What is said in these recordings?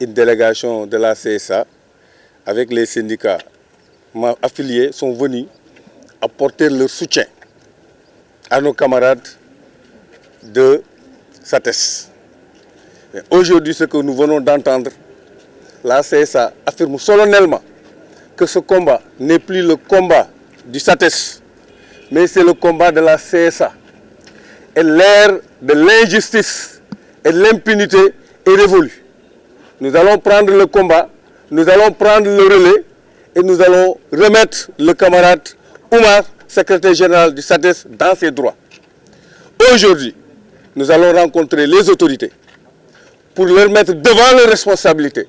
une délégation de la CSA avec les syndicats affiliés sont venus apporter leur soutien à nos camarades de SATES. Aujourd'hui, ce que nous venons d'entendre, la CSA affirme solennellement que ce combat n'est plus le combat du SATES, mais c'est le combat de la CSA. Et l'ère de l'injustice et de l'impunité est révolue. Nous allons prendre le combat, nous allons prendre le relais et nous allons remettre le camarade Oumar, secrétaire général du SATES, dans ses droits. Aujourd'hui, nous allons rencontrer les autorités pour leur mettre devant leurs responsabilités.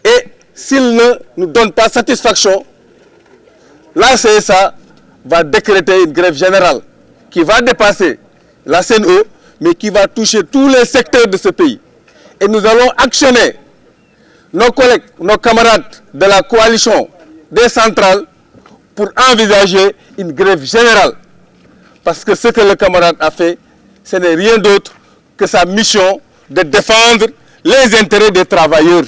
Et s'ils ne nous donnent pas satisfaction, la CSA va décréter une grève générale qui va dépasser la CNE, mais qui va toucher tous les secteurs de ce pays. Et nous allons actionner nos collègues, nos camarades de la coalition des centrales pour envisager une grève générale. Parce que ce que le camarade a fait, ce n'est rien d'autre que sa mission de défendre les intérêts des travailleurs.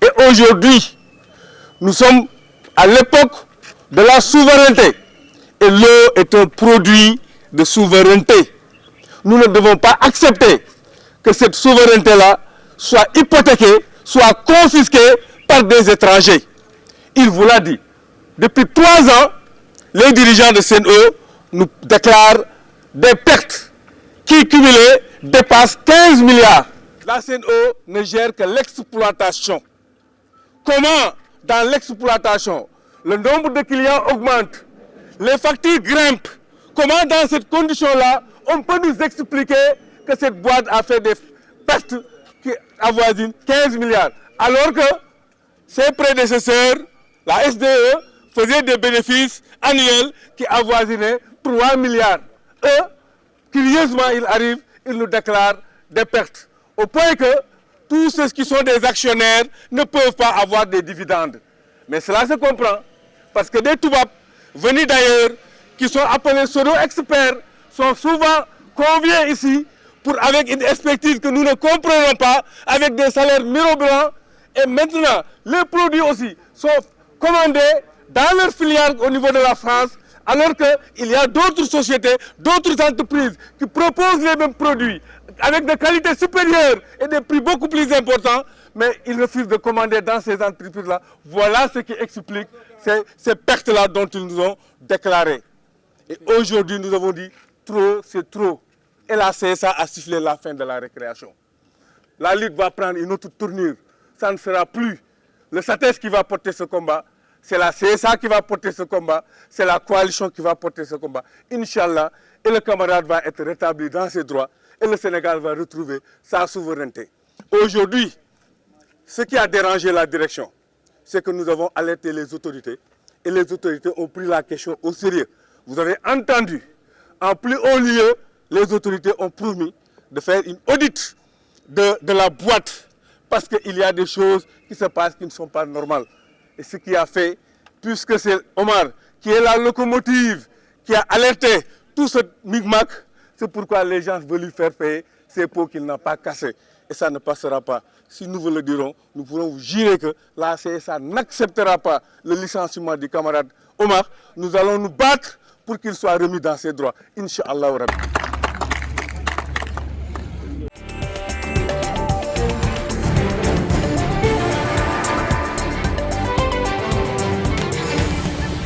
Et aujourd'hui, nous sommes à l'époque de la souveraineté. Et l'eau est un produit de souveraineté. Nous ne devons pas accepter que cette souveraineté-là soit hypothéquée, soit confisquée par des étrangers. Il vous l'a dit. Depuis 3 ans, les dirigeants de CNE nous déclarent des pertes qui, cumulées, dépassent 15 milliards. La CNE ne gère que l'exploitation. Comment, dans l'exploitation, le nombre de clients augmente, les factures grimpent? Comment, dans cette condition-là, on peut nous expliquer que cette boîte a fait des pertes qui avoisinent 15 milliards, alors que ses prédécesseurs, la SDE, faisaient des bénéfices annuels qui avoisinaient 3 milliards. Eux, curieusement, ils nous déclarent des pertes. Au point que tous ceux qui sont des actionnaires ne peuvent pas avoir des dividendes. Mais cela se comprend, parce que des Toubabs venus d'ailleurs, qui sont appelés pseudo-experts, sont souvent conviés ici pour, avec une expertise que nous ne comprenons pas, avec des salaires mirobolants. Et maintenant, les produits aussi sont commandés dans leurs filiales au niveau de la France, alors qu'il y a d'autres sociétés, d'autres entreprises qui proposent les mêmes produits avec des qualités supérieures et des prix beaucoup plus importants, mais ils refusent de commander dans ces entreprises-là. Voilà ce qui explique ces pertes-là dont ils nous ont déclaré. Et aujourd'hui, nous avons dit trop, c'est trop. Et la CSA a sifflé la fin de la récréation. La lutte va prendre une autre tournure. Ça ne sera plus le SATES qui va porter ce combat, c'est la CSA qui va porter ce combat, c'est la coalition qui va porter ce combat. Inch'Allah, et le camarade va être rétabli dans ses droits et le Sénégal va retrouver sa souveraineté. Aujourd'hui, ce qui a dérangé la direction, c'est que nous avons alerté les autorités et les autorités ont pris la question au sérieux. Vous avez entendu, en plus haut lieu, les autorités ont promis de faire une audit de la boîte parce qu'il y a des choses qui se passent qui ne sont pas normales. Et ce qui a fait, puisque c'est Omar qui est la locomotive, qui a alerté tout ce micmac, c'est pourquoi les gens veulent lui faire payer ces pots qu'il n'a pas cassés. Et ça ne passera pas. Si nous vous le dirons, nous pourrons vous jurer que la CSA n'acceptera pas le licenciement du camarade Omar. Nous allons nous battre pour qu'il soit remis dans ses droits. Inch'Allah.